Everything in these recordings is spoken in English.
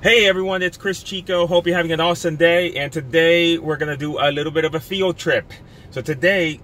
Hey everyone, it's Chris Chico. Hope you're having an awesome day. And today we're going to do a little bit of a field trip. So today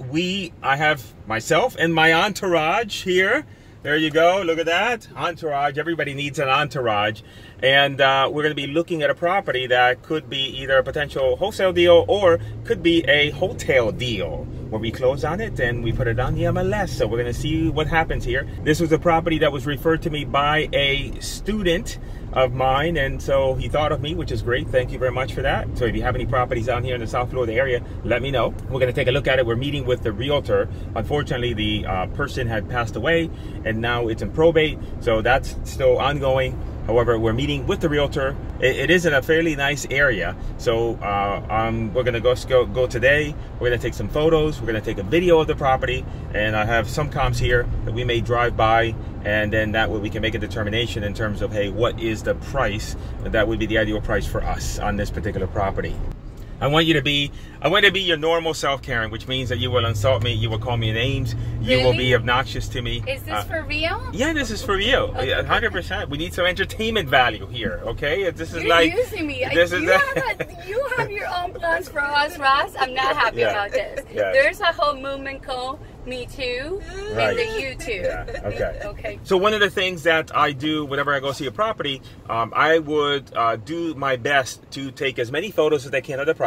I have myself and my entourage here. There you go. Look at that. Entourage. Everybody needs an entourage. And we're going to be looking at a property that could be either a potential wholesale deal or could be a hotel deal, where we close on it and we put it on the MLS. So we're going to see what happens here. This was a property that was referred to me by a student of mine, and so he thought of me, which is great. Thank you very much for that. So if you have any properties down here in the South Florida area, let me know. We're going to take a look at it. We're meeting with the realtor. Unfortunately, the person had passed away and now it's in probate, so that's still ongoing. However, we're meeting with the realtor. It is in a fairly nice area. So we're gonna go today. We're gonna take some photos. We're gonna take a video of the property. And I have some comps here that we may drive by. And then that way we can make a determination in terms of, hey, what is the price? And that would be the ideal price for us on this particular property. I want to be your normal self, Karen, which means that you will insult me, you will call me names, you will be obnoxious to me. Is this for real? Yeah, this is for real. 100%. We need some entertainment value here, okay? This is You're using me. You have your own plans for us, Ross. I'm not happy about this. Yeah. There's a whole movement called Me Too and the You Too. Yeah. Okay. Okay. So one of the things that I do whenever I go see a property, I would do my best to take as many photos as I can of the property,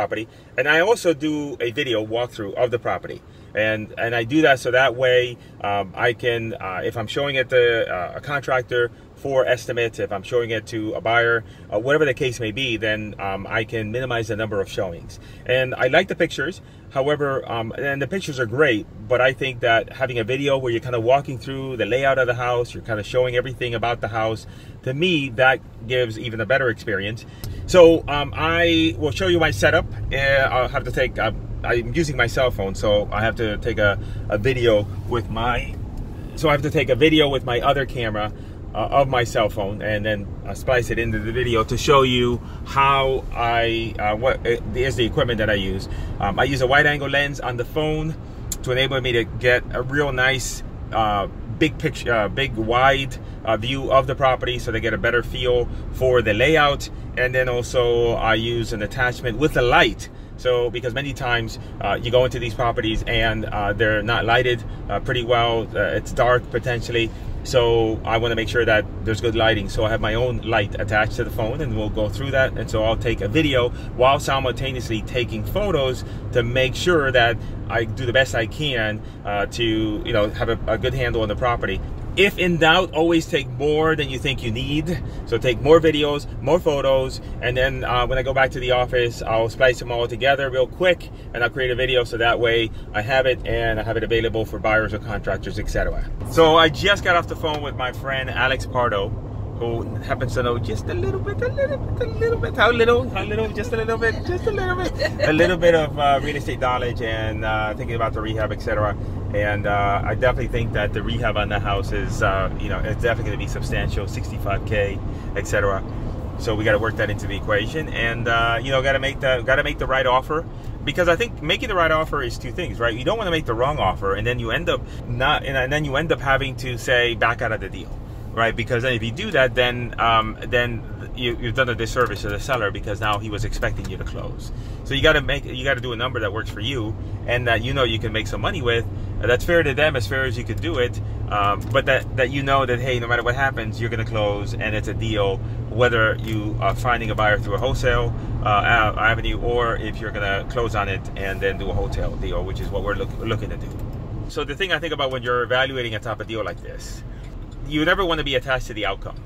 and I also do a video walkthrough of the property. And I do that so that way I can, if I'm showing it to a contractor for estimates, if I'm showing it to a buyer, whatever the case may be, then I can minimize the number of showings. And I like the pictures. However, and the pictures are great, but I think that having a video where you're kind of walking through the layout of the house, you're kind of showing everything about the house, to me, that gives even a better experience. So I will show you my setup. I'll have to take, I'm using my cell phone, so I have to take a video with my, my other camera of my cell phone, and then splice it into the video to show you how what is the equipment that I use. I use a wide angle lens on the phone to enable me to get a real nice big picture, big wide view of the property, so they get a better feel for the layout. And then also I use an attachment with a light. So, because many times you go into these properties and they're not lighted pretty well, it's dark potentially. So I want to make sure that there's good lighting. So I have my own light attached to the phone, and we'll go through that. And so I'll take a video while simultaneously taking photos to make sure that I do the best I can to, have a good handle on the property. If in doubt, always take more than you think you need. So take more videos, more photos, and then when I go back to the office, I'll splice them all together real quick, and I'll create a video so that way I have it, and I have it available for buyers or contractors, etc. So I just got off the phone with my friend Alex Pardo, who happens to know just a little bit, just a little bit of real estate knowledge, and thinking about the rehab, etc. And I definitely think that the rehab on the house is, it's definitely going to be substantial, $65K, etc. So we got to work that into the equation, and got to make the right offer. Because I think making the right offer is two things, right? You don't want to make the wrong offer, and then you end up having to say back out of the deal, right? Because then if you do that, then you've done a disservice to the seller, because now he was expecting you to close. So you got to do a number that works for you, and that you can make some money with. That's fair to them as fair as you could do it, but that that, hey, no matter what happens, you're going to close, and it's a deal, whether you are finding a buyer through a wholesale avenue, or if you're going to close on it and then do a hotel deal, which is what we're looking to do. So the thing I think about when you're evaluating a type of deal like this, you never want to be attached to the outcome.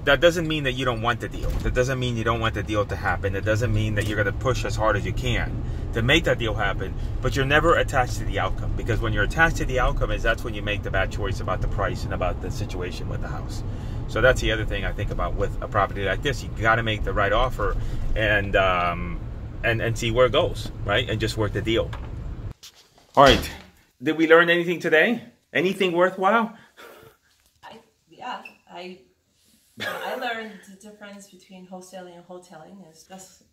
That doesn't mean that you don't want the deal. That doesn't mean you don't want the deal to happen. It doesn't mean that you're going to push as hard as you can to make that deal happen, but you're never attached to the outcome, because when you're attached to the outcome, that's when you make the bad choice about the price and about the situation with the house. So that's the other thing I think about with a property like this. You got to make the right offer, and see where it goes, right? And just work the deal. All right. Did we learn anything today? Anything worthwhile? I learned the difference between wholesaling and hoteling.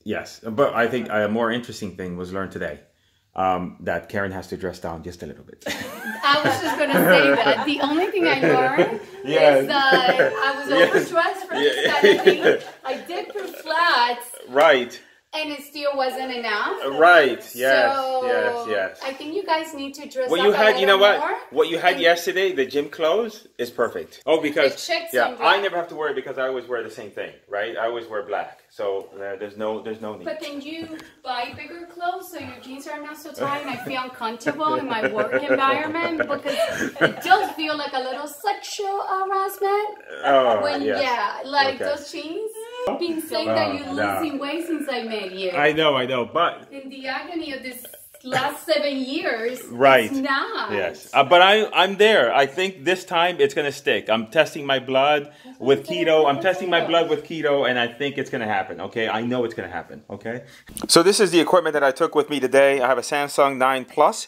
Yes, but I think a more interesting thing was learned today. That Karen has to dress down just a little bit. I was just going to say that. The only thing I learned is that I was overdressed for this kind of thing. I did Right. And it still wasn't enough. Right. Yes. So yes. I think you guys need to dress What up you a had, little you know what? more. What you had yesterday, the gym clothes, is perfect. Oh, because I never have to worry because I always wear the same thing, right? I always wear black, so there's no need. But then you buy bigger clothes so your jeans are not so tight and I feel uncomfortable in my work environment because it does feel like a little sexual harassment. Oh, when yes. those jeans. I've been saying that you're losing weight since I met you. I know, but in the agony of this last 7 years, right? It's not. Yes, but I'm there. I think this time it's gonna stick. I'm testing my blood with keto. I'm testing my blood with keto, and I think it's gonna happen. Okay, I know it's gonna happen. Okay. So this is the equipment that I took with me today. I have a Samsung 9 Plus.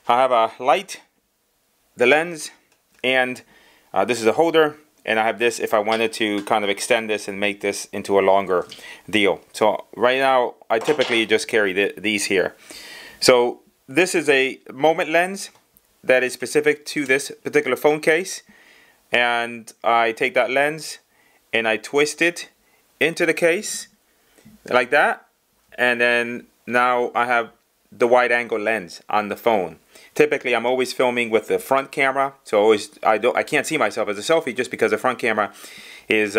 I have a light, the lens, and this is a holder. And I have this if I wanted to kind of extend this and make this into a longer deal. So right now, I typically just carry these here. So this is a moment lens that is specific to this particular phone case. And I take that lens and I twist it into the case like that. And then now I have the wide angle lens on the phone. Typically, I'm always filming with the front camera, so I can't see myself as a selfie just because the front camera is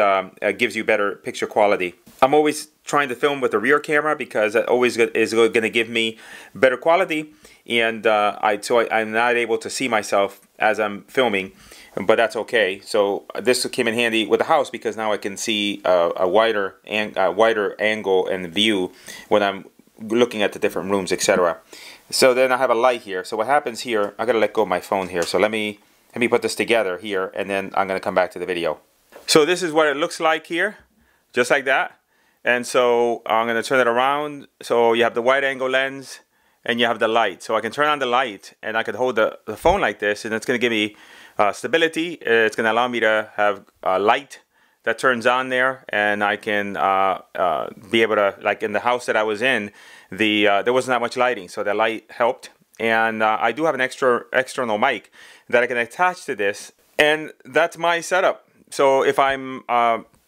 gives you better picture quality. I'm always trying to film with the rear camera because that always is going to give me better quality, and I'm not able to see myself as I'm filming, but that's okay. So this came in handy with the house because now I can see a wider angle and view when I'm looking at the different rooms, etc. So then I have a light here. So what happens here, I gotta let go of my phone here. So let me put this together here, and then I'm gonna come back to the video. So this is what it looks like here, just like that. And so I'm gonna turn it around. So you have the wide angle lens and you have the light. So I can turn on the light and I could hold the phone like this, and it's gonna give me stability. It's gonna allow me to have light that turns on there, and I can be able to, like in the house that I was in, there wasn't that much lighting, so the light helped. And I do have an external mic that I can attach to this, and that's my setup. So if I'm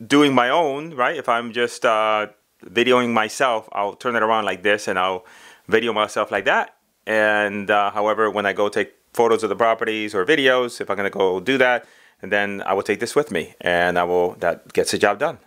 doing my own, right, if I'm just videoing myself, I'll turn it around like this and I'll video myself like that. And however, when I go take photos of the properties or videos, if I'm gonna go do that, and then I will take this with me, and that gets the job done.